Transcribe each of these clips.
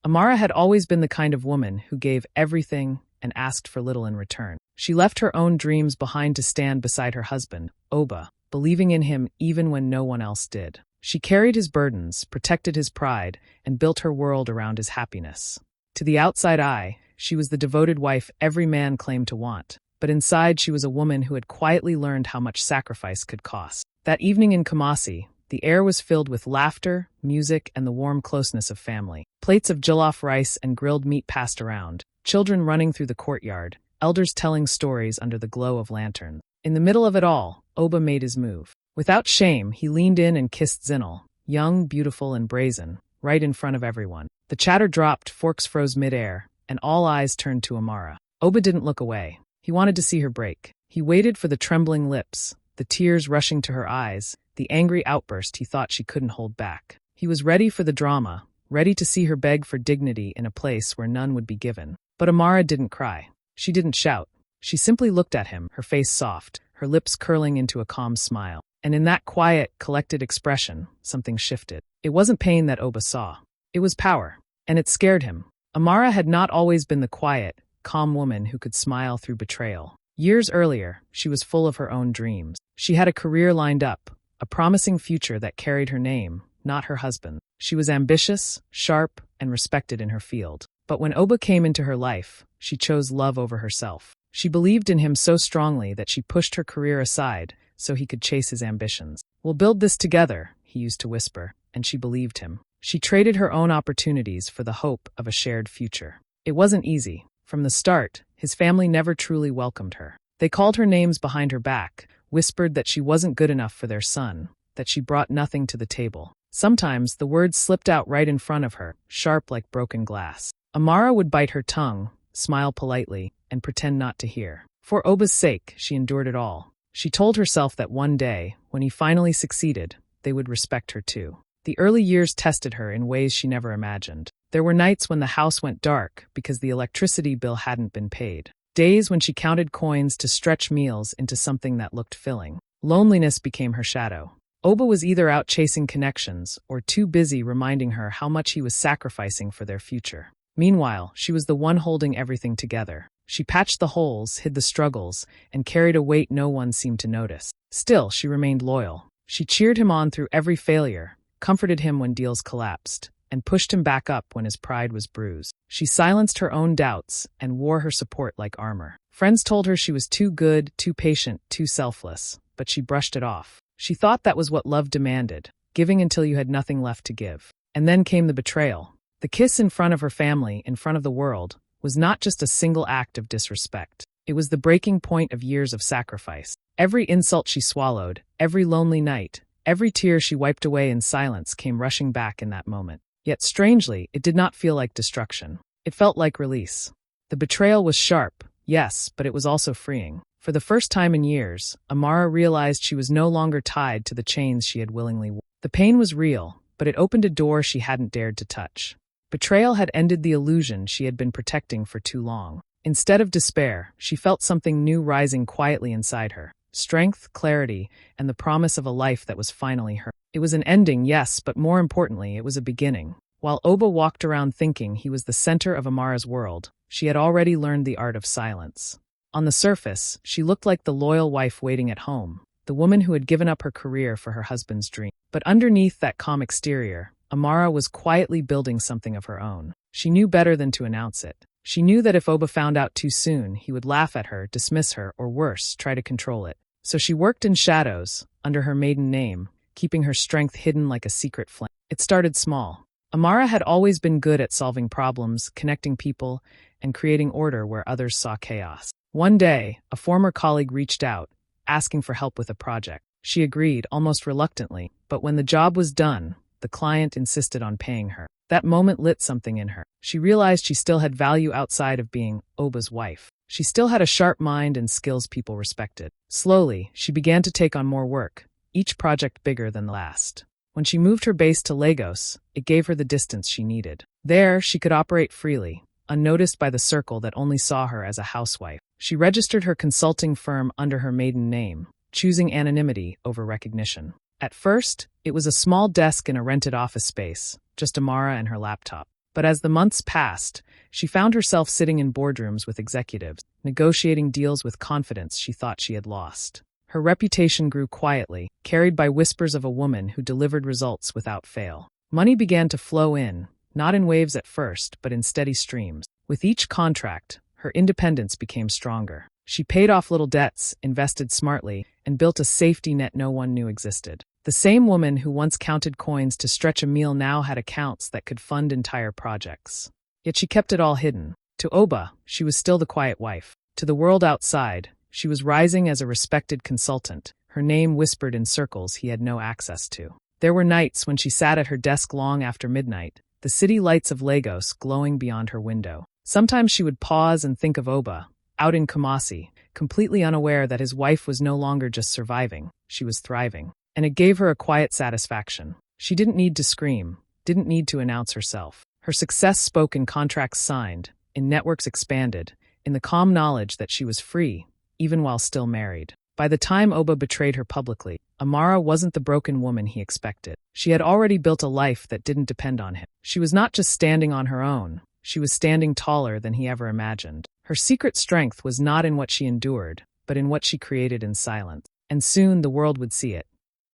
Amara had always been the kind of woman who gave everything and asked for little in return. She left her own dreams behind to stand beside her husband, Oba, believing in him even when no one else did. She carried his burdens, protected his pride, and built her world around his happiness. To the outside eye, she was the devoted wife every man claimed to want. But inside she was a woman who had quietly learned how much sacrifice could cost. That evening in Kumasi, the air was filled with laughter, music, and the warm closeness of family. Plates of jollof rice and grilled meat passed around, children running through the courtyard, elders telling stories under the glow of lanterns. In the middle of it all, Oba made his move. Without shame, he leaned in and kissed Zinal, young, beautiful, and brazen, right in front of everyone. The chatter dropped, forks froze midair, and all eyes turned to Amara. Oba didn't look away. He wanted to see her break. He waited for the trembling lips, the tears rushing to her eyes, the angry outburst he thought she couldn't hold back. He was ready for the drama, ready to see her beg for dignity in a place where none would be given. But Amara didn't cry. She didn't shout. She simply looked at him, her face soft, her lips curling into a calm smile. And in that quiet, collected expression, something shifted. It wasn't pain that Oba saw. It was power. And it scared him. Amara had not always been the quiet, calm woman who could smile through betrayal. Years earlier, she was full of her own dreams. She had a career lined up, a promising future that carried her name, not her husband. She was ambitious, sharp, and respected in her field. But when Oba came into her life, she chose love over herself. She believed in him so strongly that she pushed her career aside so he could chase his ambitions. "We'll build this together," he used to whisper, and she believed him. She traded her own opportunities for the hope of a shared future. It wasn't easy. From the start, his family never truly welcomed her. They called her names behind her back, whispered that she wasn't good enough for their son, that she brought nothing to the table. Sometimes the words slipped out right in front of her, sharp like broken glass. Amara would bite her tongue, smile politely, and pretend not to hear. For Oba's sake, she endured it all. She told herself that one day, when he finally succeeded, they would respect her too. The early years tested her in ways she never imagined. There were nights when the house went dark because the electricity bill hadn't been paid. Days when she counted coins to stretch meals into something that looked filling. Loneliness became her shadow. Oba was either out chasing connections or too busy reminding her how much he was sacrificing for their future. Meanwhile, she was the one holding everything together. She patched the holes, hid the struggles, and carried a weight no one seemed to notice. Still, she remained loyal. She cheered him on through every failure, comforted him when deals collapsed, and pushed him back up when his pride was bruised. She silenced her own doubts and wore her support like armor. Friends told her she was too good, too patient, too selfless, but she brushed it off. She thought that was what love demanded, giving until you had nothing left to give. And then came the betrayal. The kiss in front of her family, in front of the world, was not just a single act of disrespect. It was the breaking point of years of sacrifice. Every insult she swallowed, every lonely night, every tear she wiped away in silence came rushing back in that moment. Yet strangely, it did not feel like destruction. It felt like release. The betrayal was sharp, yes, but it was also freeing. For the first time in years, Amara realized she was no longer tied to the chains she had willingly worn. The pain was real, but it opened a door she hadn't dared to touch. Betrayal had ended the illusion she had been protecting for too long. Instead of despair, she felt something new rising quietly inside her. Strength, clarity, and the promise of a life that was finally hers. It was an ending, yes, but more importantly, it was a beginning. While Oba walked around thinking he was the center of Amara's world, she had already learned the art of silence. On the surface, she looked like the loyal wife waiting at home, the woman who had given up her career for her husband's dream. But underneath that calm exterior, Amara was quietly building something of her own. She knew better than to announce it. She knew that if Oba found out too soon, he would laugh at her, dismiss her, or worse, try to control it. So she worked in shadows, under her maiden name, keeping her strength hidden like a secret flame. It started small. Amara had always been good at solving problems, connecting people, and creating order where others saw chaos. One day, a former colleague reached out, asking for help with a project. She agreed, almost reluctantly, but when the job was done, the client insisted on paying her. That moment lit something in her. She realized she still had value outside of being Oba's wife. She still had a sharp mind and skills people respected. Slowly, she began to take on more work, each project bigger than the last. When she moved her base to Lagos, it gave her the distance she needed. There, she could operate freely, unnoticed by the circle that only saw her as a housewife. She registered her consulting firm under her maiden name, choosing anonymity over recognition. At first, it was a small desk in a rented office space, just Amara and her laptop. But as the months passed, she found herself sitting in boardrooms with executives, negotiating deals with confidence she thought she had lost. Her reputation grew quietly, carried by whispers of a woman who delivered results without fail. Money began to flow in, not in waves at first, but in steady streams. With each contract, her independence became stronger. She paid off little debts, invested smartly, and built a safety net no one knew existed. The same woman who once counted coins to stretch a meal now had accounts that could fund entire projects. Yet she kept it all hidden. To Oba, she was still the quiet wife. To the world outside, she was rising as a respected consultant, her name whispered in circles he had no access to. There were nights when she sat at her desk long after midnight, the city lights of Lagos glowing beyond her window. Sometimes she would pause and think of Oba, out in Kumasi, completely unaware that his wife was no longer just surviving, she was thriving. And it gave her a quiet satisfaction. She didn't need to scream, didn't need to announce herself. Her success spoke in contracts signed, in networks expanded, in the calm knowledge that she was free, even while still married. By the time Oba betrayed her publicly, Amara wasn't the broken woman he expected. She had already built a life that didn't depend on him. She was not just standing on her own, she was standing taller than he ever imagined. Her secret strength was not in what she endured, but in what she created in silence. And soon the world would see it.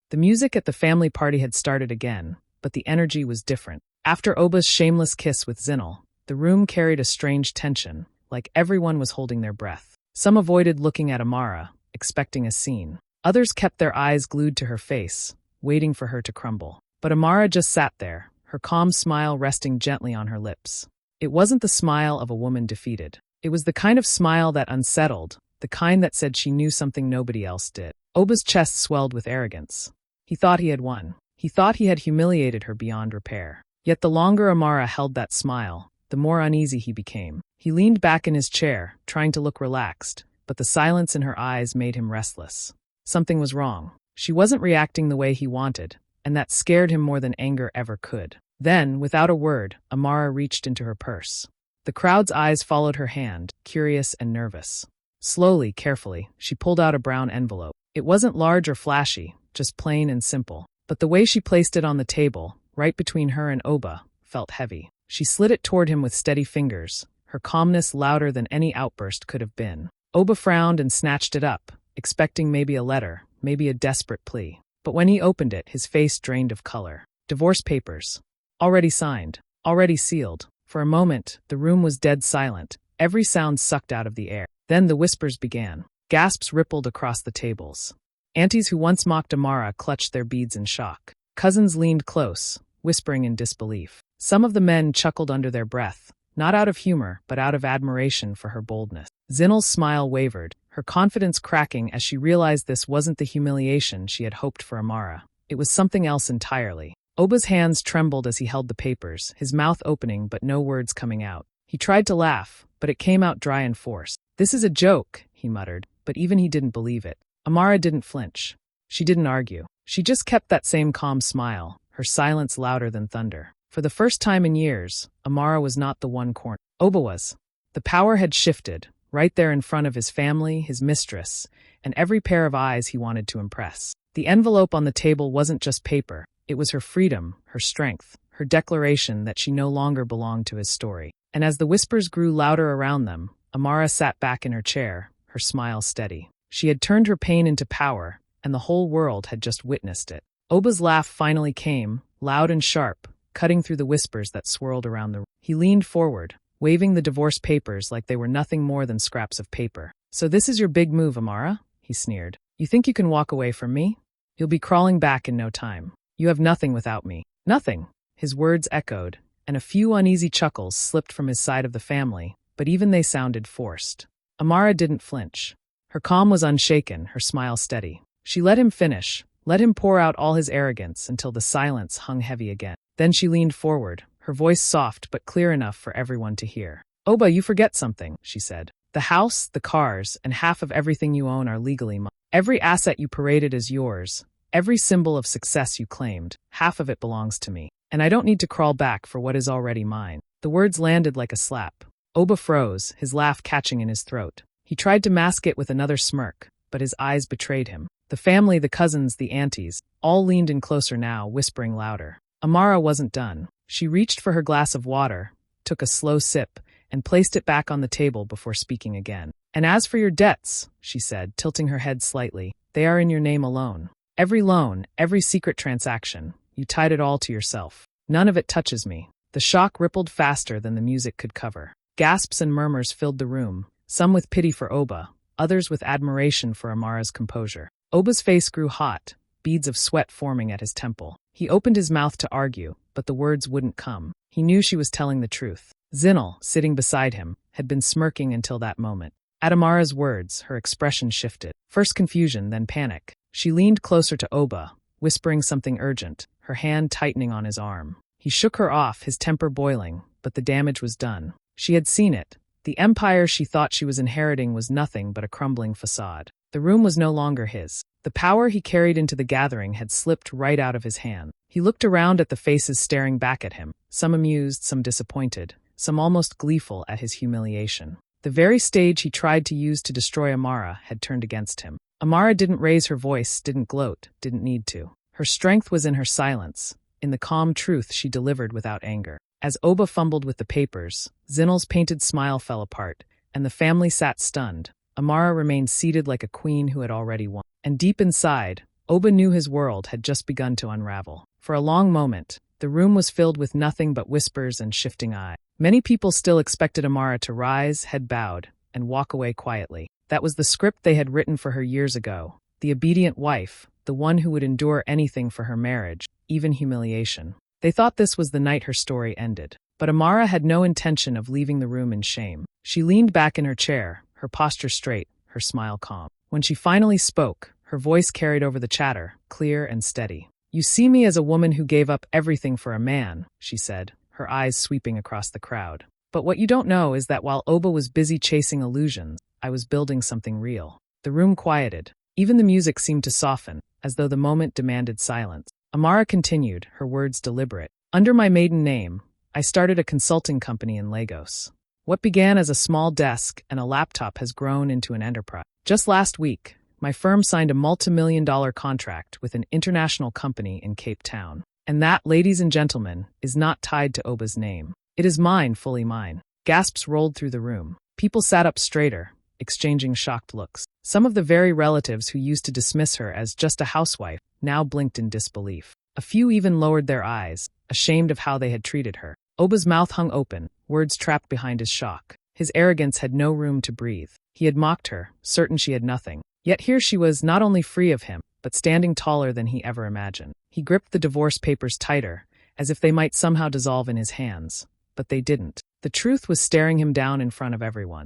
The music at the family party had started again, but the energy was different. After Oba's shameless kiss with Zinal, the room carried a strange tension, like everyone was holding their breath. Some avoided looking at Amara, expecting a scene. Others kept their eyes glued to her face, waiting for her to crumble. But Amara just sat there, her calm smile resting gently on her lips. It wasn't the smile of a woman defeated. It was the kind of smile that unsettled, the kind that said she knew something nobody else did. Oba's chest swelled with arrogance. He thought he had won. He thought he had humiliated her beyond repair. Yet the longer Amara held that smile, the more uneasy he became. He leaned back in his chair, trying to look relaxed, but the silence in her eyes made him restless. Something was wrong. She wasn't reacting the way he wanted, and that scared him more than anger ever could. Then, without a word, Amara reached into her purse. The crowd's eyes followed her hand, curious and nervous. Slowly, carefully, she pulled out a brown envelope. It wasn't large or flashy, just plain and simple. But the way she placed it on the table, right between her and Oba, felt heavy. She slid it toward him with steady fingers, her calmness louder than any outburst could have been. Oba frowned and snatched it up, expecting maybe a letter, maybe a desperate plea. But when he opened it, his face drained of color. Divorce papers. Already signed. Already sealed. For a moment, the room was dead silent, every sound sucked out of the air. Then the whispers began. Gasps rippled across the tables. Aunties who once mocked Amara clutched their beads in shock. Cousins leaned close, whispering in disbelief. Some of the men chuckled under their breath, not out of humor, but out of admiration for her boldness. Zinal's smile wavered, her confidence cracking as she realized this wasn't the humiliation she had hoped for Amara. It was something else entirely. Oba's hands trembled as he held the papers, his mouth opening but no words coming out. He tried to laugh, but it came out dry and forced. "This is a joke," he muttered, but even he didn't believe it. Amara didn't flinch. She didn't argue. She just kept that same calm smile, her silence louder than thunder. For the first time in years, Amara was not the one corner. Oba was. The power had shifted, right there in front of his family, his mistress, and every pair of eyes he wanted to impress. The envelope on the table wasn't just paper. It was her freedom, her strength, her declaration that she no longer belonged to his story. And as the whispers grew louder around them, Amara sat back in her chair, her smile steady. She had turned her pain into power, and the whole world had just witnessed it. Oba's laugh finally came, loud and sharp, cutting through the whispers that swirled around the room. He leaned forward, waving the divorce papers like they were nothing more than scraps of paper. "So this is your big move, Amara?" he sneered. "You think you can walk away from me? You'll be crawling back in no time. You have nothing without me." "Nothing," his words echoed, and a few uneasy chuckles slipped from his side of the family, but even they sounded forced. Amara didn't flinch. Her calm was unshaken, her smile steady. She let him finish, let him pour out all his arrogance until the silence hung heavy again. Then she leaned forward, her voice soft but clear enough for everyone to hear. "Oba, you forget something," she said. "The house, the cars, and half of everything you own are legally mine. Every asset you paraded as yours, every symbol of success you claimed, half of it belongs to me. And I don't need to crawl back for what is already mine." The words landed like a slap. Oba froze, his laugh catching in his throat. He tried to mask it with another smirk, but his eyes betrayed him. The family, the cousins, the aunties, all leaned in closer now, whispering louder. Amara wasn't done. She reached for her glass of water, took a slow sip, and placed it back on the table before speaking again. "And as for your debts," she said, tilting her head slightly, "they are in your name alone. Every loan, every secret transaction, you tied it all to yourself. None of it touches me." The shock rippled faster than the music could cover. Gasps and murmurs filled the room, some with pity for Oba, others with admiration for Amara's composure. Oba's face grew hot, beads of sweat forming at his temple. He opened his mouth to argue, but the words wouldn't come. He knew she was telling the truth. Zinel, sitting beside him, had been smirking until that moment. At Amara's words, her expression shifted. First confusion, then panic. She leaned closer to Oba, whispering something urgent, her hand tightening on his arm. He shook her off, his temper boiling, but the damage was done. She had seen it. The empire she thought she was inheriting was nothing but a crumbling facade. The room was no longer his. The power he carried into the gathering had slipped right out of his hand. He looked around at the faces staring back at him, some amused, some disappointed, some almost gleeful at his humiliation. The very stage he tried to use to destroy Amara had turned against him. Amara didn't raise her voice, didn't gloat, didn't need to. Her strength was in her silence, in the calm truth she delivered without anger. As Oba fumbled with the papers, Zinel's painted smile fell apart, and the family sat stunned. Amara remained seated like a queen who had already won. And deep inside, Oba knew his world had just begun to unravel. For a long moment, the room was filled with nothing but whispers and shifting eyes. Many people still expected Amara to rise, head bowed, and walk away quietly. That was the script they had written for her years ago. The obedient wife, the one who would endure anything for her marriage, even humiliation. They thought this was the night her story ended. But Amara had no intention of leaving the room in shame. She leaned back in her chair, her posture straight, her smile calm. When she finally spoke, her voice carried over the chatter, clear and steady. "You see me as a woman who gave up everything for a man," she said, her eyes sweeping across the crowd. "But what you don't know is that while Oba was busy chasing illusions, I was building something real." The room quieted. Even the music seemed to soften, as though the moment demanded silence. Amara continued, her words deliberate. "Under my maiden name, I started a consulting company in Lagos. What began as a small desk and a laptop has grown into an enterprise. Just last week, my firm signed a multi-million-dollar contract with an international company in Cape Town. And that, ladies and gentlemen, is not tied to Oba's name. It is mine, fully mine." Gasps rolled through the room. People sat up straighter, exchanging shocked looks. Some of the very relatives who used to dismiss her as just a housewife now blinked in disbelief. A few even lowered their eyes, ashamed of how they had treated her. Oba's mouth hung open, words trapped behind his shock. His arrogance had no room to breathe. He had mocked her, certain she had nothing. Yet here she was, not only free of him, but standing taller than he ever imagined. He gripped the divorce papers tighter, as if they might somehow dissolve in his hands. But they didn't. The truth was staring him down in front of everyone.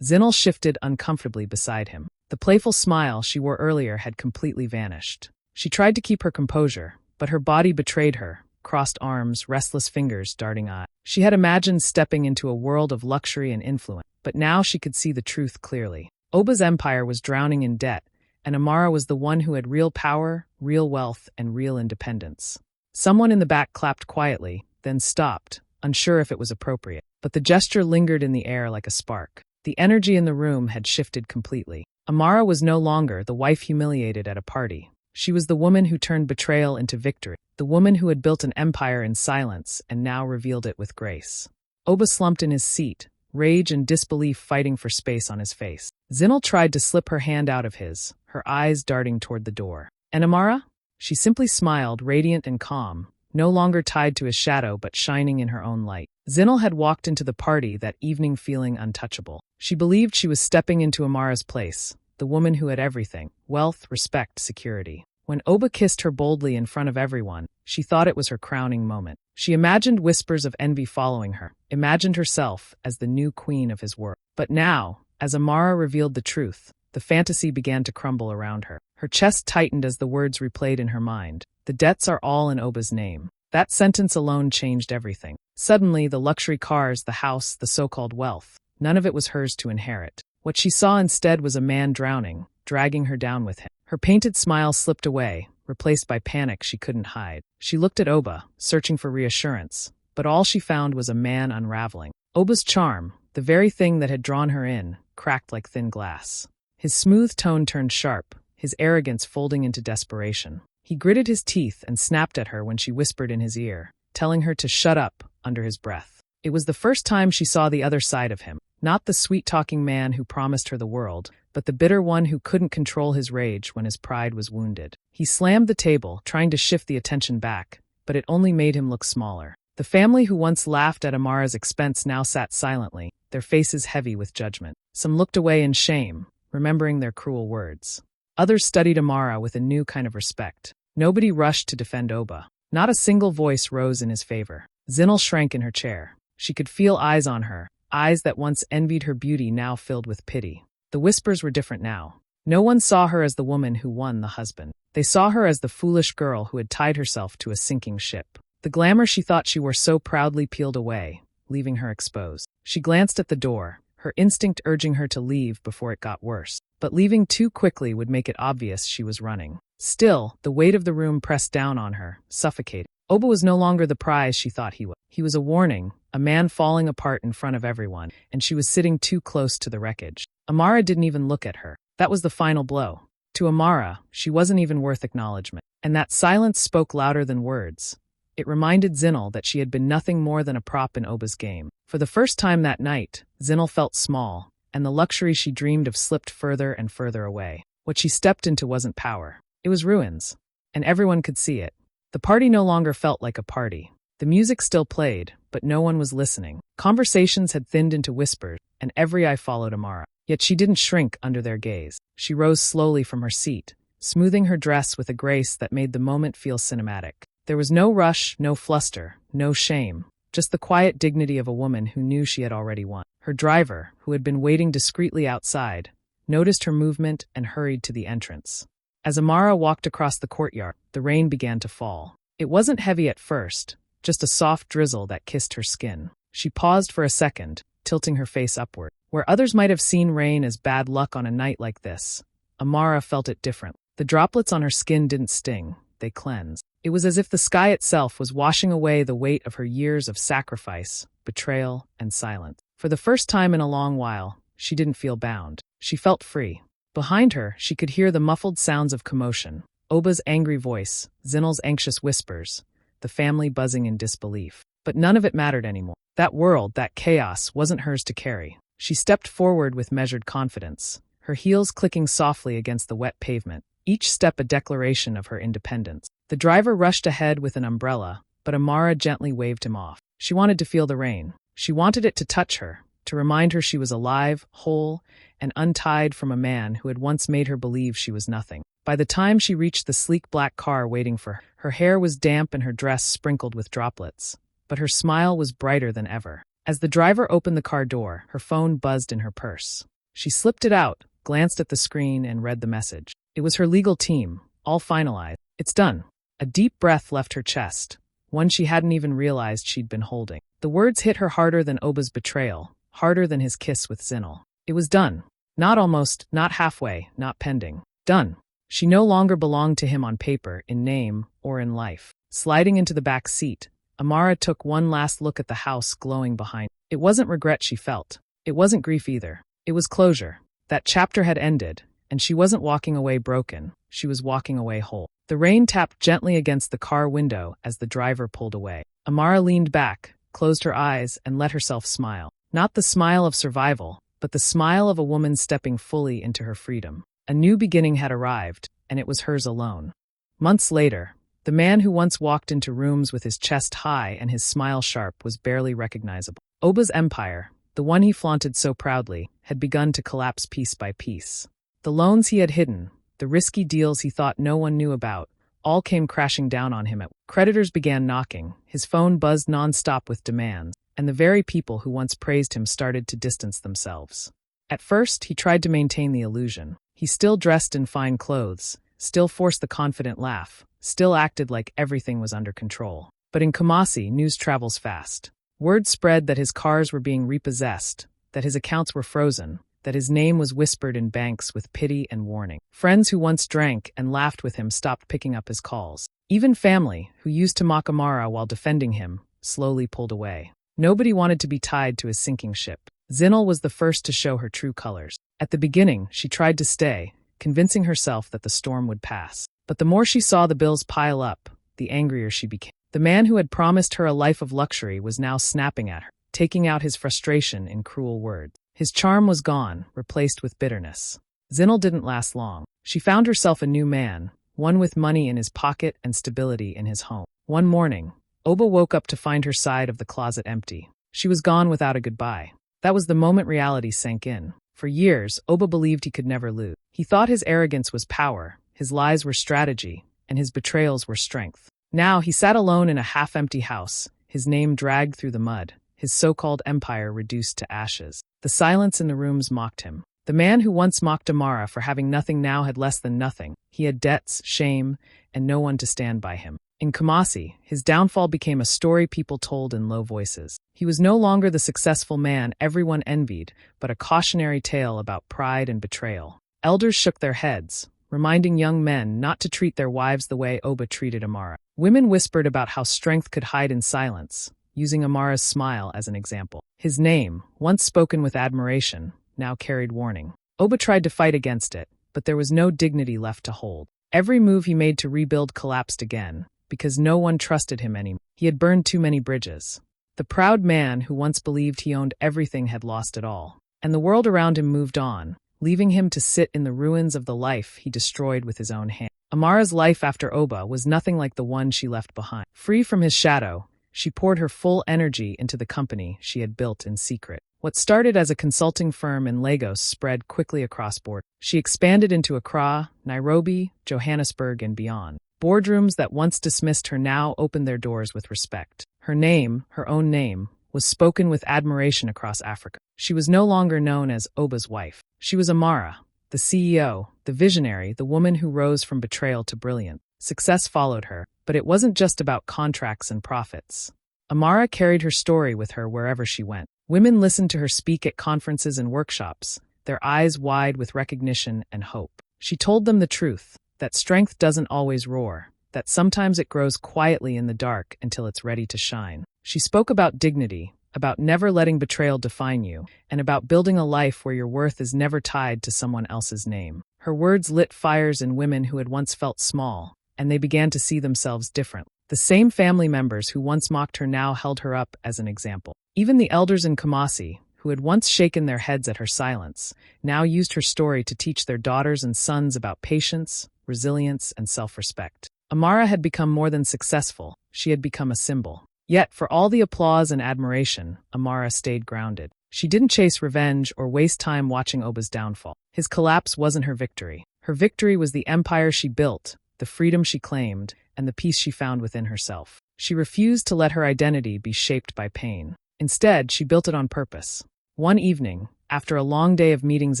Zinel shifted uncomfortably beside him. The playful smile she wore earlier had completely vanished. She tried to keep her composure, but her body betrayed her, crossed arms, restless fingers, darting eyes. She had imagined stepping into a world of luxury and influence, but now she could see the truth clearly. Oba's empire was drowning in debt, and Amara was the one who had real power, real wealth, and real independence. Someone in the back clapped quietly, then stopped, unsure if it was appropriate. But the gesture lingered in the air like a spark. The energy in the room had shifted completely. Amara was no longer the wife humiliated at a party. She was the woman who turned betrayal into victory, the woman who had built an empire in silence and now revealed it with grace. Oba slumped in his seat, rage and disbelief fighting for space on his face. Zinel tried to slip her hand out of his, her eyes darting toward the door. "And Amara?" She simply smiled, radiant and calm, no longer tied to his shadow but shining in her own light. Zinel had walked into the party that evening feeling untouchable. She believed she was stepping into Amara's place, the woman who had everything: wealth, respect, security. When Oba kissed her boldly in front of everyone, she thought it was her crowning moment. She imagined whispers of envy following her, imagined herself as the new queen of his world. But now, as Amara revealed the truth, the fantasy began to crumble around her. Her chest tightened as the words replayed in her mind. "The debts are all in Oba's name." That sentence alone changed everything. Suddenly, the luxury cars, the house, the so-called wealth, none of it was hers to inherit. What she saw instead was a man drowning, dragging her down with him. Her painted smile slipped away, replaced by panic she couldn't hide. She looked at Oba, searching for reassurance, but all she found was a man unraveling. Oba's charm, the very thing that had drawn her in, cracked like thin glass. His smooth tone turned sharp, his arrogance folding into desperation. He gritted his teeth and snapped at her when she whispered in his ear, telling her to shut up under his breath. It was the first time she saw the other side of him, not the sweet-talking man who promised her the world, but the bitter one who couldn't control his rage when his pride was wounded. He slammed the table, trying to shift the attention back, but it only made him look smaller. The family who once laughed at Amara's expense now sat silently, their faces heavy with judgment. Some looked away in shame, remembering their cruel words. Others studied Amara with a new kind of respect. Nobody rushed to defend Oba. Not a single voice rose in his favor. Zinal shrank in her chair. She could feel eyes on her, eyes that once envied her beauty now filled with pity. The whispers were different now. No one saw her as the woman who won the husband. They saw her as the foolish girl who had tied herself to a sinking ship. The glamour she thought she wore so proudly peeled away, leaving her exposed. She glanced at the door, her instinct urging her to leave before it got worse. But leaving too quickly would make it obvious she was running. Still, the weight of the room pressed down on her, suffocating. Oba was no longer the prize she thought he was. He was a warning, a man falling apart in front of everyone, and she was sitting too close to the wreckage. Amara didn't even look at her. That was the final blow. To Amara, she wasn't even worth acknowledgement. And that silence spoke louder than words. It reminded Zinal that she had been nothing more than a prop in Oba's game. For the first time that night, Zinal felt small, and the luxury she dreamed of slipped further and further away. What she stepped into wasn't power. It was ruins. And everyone could see it. The party no longer felt like a party. The music still played, but no one was listening. Conversations had thinned into whispers, and every eye followed Amara. Yet she didn't shrink under their gaze. She rose slowly from her seat, smoothing her dress with a grace that made the moment feel cinematic. There was no rush, no fluster, no shame, just the quiet dignity of a woman who knew she had already won. Her driver, who had been waiting discreetly outside, noticed her movement and hurried to the entrance. As Amara walked across the courtyard, the rain began to fall. It wasn't heavy at first, just a soft drizzle that kissed her skin. She paused for a second, tilting her face upward. Where others might have seen rain as bad luck on a night like this, Amara felt it different. The droplets on her skin didn't sting, they cleansed. It was as if the sky itself was washing away the weight of her years of sacrifice, betrayal, and silence. For the first time in a long while, she didn't feel bound. She felt free. Behind her, she could hear the muffled sounds of commotion. Oba's angry voice, Zinal's anxious whispers, the family buzzing in disbelief. But none of it mattered anymore. That world, that chaos, wasn't hers to carry. She stepped forward with measured confidence, her heels clicking softly against the wet pavement, each step a declaration of her independence. The driver rushed ahead with an umbrella, but Amara gently waved him off. She wanted to feel the rain. She wanted it to touch her, to remind her she was alive, whole, and untied from a man who had once made her believe she was nothing. By the time she reached the sleek black car waiting for her, her hair was damp and her dress sprinkled with droplets, but her smile was brighter than ever. As the driver opened the car door, her phone buzzed in her purse. She slipped it out, glanced at the screen, and read the message. It was her legal team, all finalized. It's done. A deep breath left her chest, one she hadn't even realized she'd been holding. The words hit her harder than Oba's betrayal, harder than his kiss with Zinal. It was done. Not almost, not halfway, not pending. Done. She no longer belonged to him on paper, in name, or in life. Sliding into the back seat, Amara took one last look at the house glowing behind. It wasn't regret she felt. It wasn't grief either. It was closure. That chapter had ended, and she wasn't walking away broken. She was walking away whole. The rain tapped gently against the car window as the driver pulled away. Amara leaned back, closed her eyes, and let herself smile. Not the smile of survival, but the smile of a woman stepping fully into her freedom. A new beginning had arrived, and it was hers alone. Months later, the man who once walked into rooms with his chest high and his smile sharp was barely recognizable. Oba's empire, the one he flaunted so proudly, had begun to collapse piece by piece. The loans he had hidden, the risky deals he thought no one knew about, all came crashing down on him. Creditors began knocking, his phone buzzed nonstop with demands, and the very people who once praised him started to distance themselves. At first, he tried to maintain the illusion. He still dressed in fine clothes, still forced the confident laugh, still acted like everything was under control. But in Kumasi, news travels fast. Word spread that his cars were being repossessed, that his accounts were frozen, that his name was whispered in banks with pity and warning. Friends who once drank and laughed with him stopped picking up his calls. Even family, who used to mock Amara while defending him, slowly pulled away. Nobody wanted to be tied to his sinking ship. Zinal was the first to show her true colors. At the beginning, she tried to stay, convincing herself that the storm would pass. But the more she saw the bills pile up, the angrier she became. The man who had promised her a life of luxury was now snapping at her, taking out his frustration in cruel words. His charm was gone, replaced with bitterness. Zinel didn't last long. She found herself a new man, one with money in his pocket and stability in his home. One morning, Oba woke up to find her side of the closet empty. She was gone without a goodbye. That was the moment reality sank in. For years, Oba believed he could never lose. He thought his arrogance was power, his lies were strategy, and his betrayals were strength. Now he sat alone in a half-empty house, his name dragged through the mud, his so-called empire reduced to ashes. The silence in the rooms mocked him. The man who once mocked Amara for having nothing now had less than nothing. He had debts, shame, and no one to stand by him. In Kumasi, his downfall became a story people told in low voices. He was no longer the successful man everyone envied, but a cautionary tale about pride and betrayal. Elders shook their heads, reminding young men not to treat their wives the way Oba treated Amara. Women whispered about how strength could hide in silence, using Amara's smile as an example. His name, once spoken with admiration, now carried warning. Oba tried to fight against it, but there was no dignity left to hold. Every move he made to rebuild collapsed again, because no one trusted him anymore. He had burned too many bridges. The proud man who once believed he owned everything had lost it all, and the world around him moved on, leaving him to sit in the ruins of the life he destroyed with his own hand. Amara's life after Oba was nothing like the one she left behind. Free from his shadow, she poured her full energy into the company she had built in secret. What started as a consulting firm in Lagos spread quickly across borders. She expanded into Accra, Nairobi, Johannesburg, and beyond. Boardrooms that once dismissed her now opened their doors with respect. Her name, her own name, was spoken with admiration across Africa. She was no longer known as Oba's wife. She was Amara, the CEO, the visionary, the woman who rose from betrayal to brilliance. Success followed her, but it wasn't just about contracts and profits. Amara carried her story with her wherever she went. Women listened to her speak at conferences and workshops, their eyes wide with recognition and hope. She told them the truth, that strength doesn't always roar, that sometimes it grows quietly in the dark until it's ready to shine. She spoke about dignity, about never letting betrayal define you, and about building a life where your worth is never tied to someone else's name. Her words lit fires in women who had once felt small, and they began to see themselves differently. The same family members who once mocked her now held her up as an example. Even the elders in Kumasi, who had once shaken their heads at her silence, now used her story to teach their daughters and sons about patience, resilience, and self-respect. Amara had become more than successful, she had become a symbol. Yet, for all the applause and admiration, Amara stayed grounded. She didn't chase revenge or waste time watching Oba's downfall. His collapse wasn't her victory. Her victory was the empire she built, the freedom she claimed, and the peace she found within herself. She refused to let her identity be shaped by pain. Instead, she built it on purpose. One evening, after a long day of meetings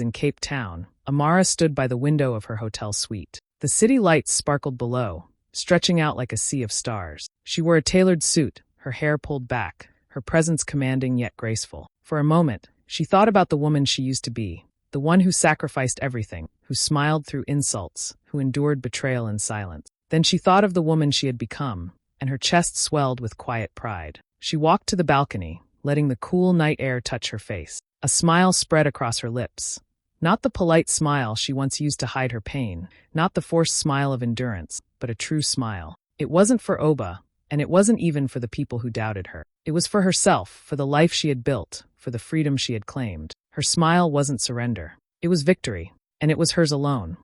in Cape Town, Amara stood by the window of her hotel suite. The city lights sparkled below, stretching out like a sea of stars. She wore a tailored suit, her hair pulled back, her presence commanding yet graceful. For a moment, she thought about the woman she used to be, the one who sacrificed everything, who smiled through insults, who endured betrayal in silence. Then she thought of the woman she had become, and her chest swelled with quiet pride. She walked to the balcony, letting the cool night air touch her face. A smile spread across her lips. Not the polite smile she once used to hide her pain, not the forced smile of endurance, but a true smile. It wasn't for Oba, and it wasn't even for the people who doubted her. It was for herself, for the life she had built, for the freedom she had claimed. Her smile wasn't surrender. It was victory, and it was hers alone.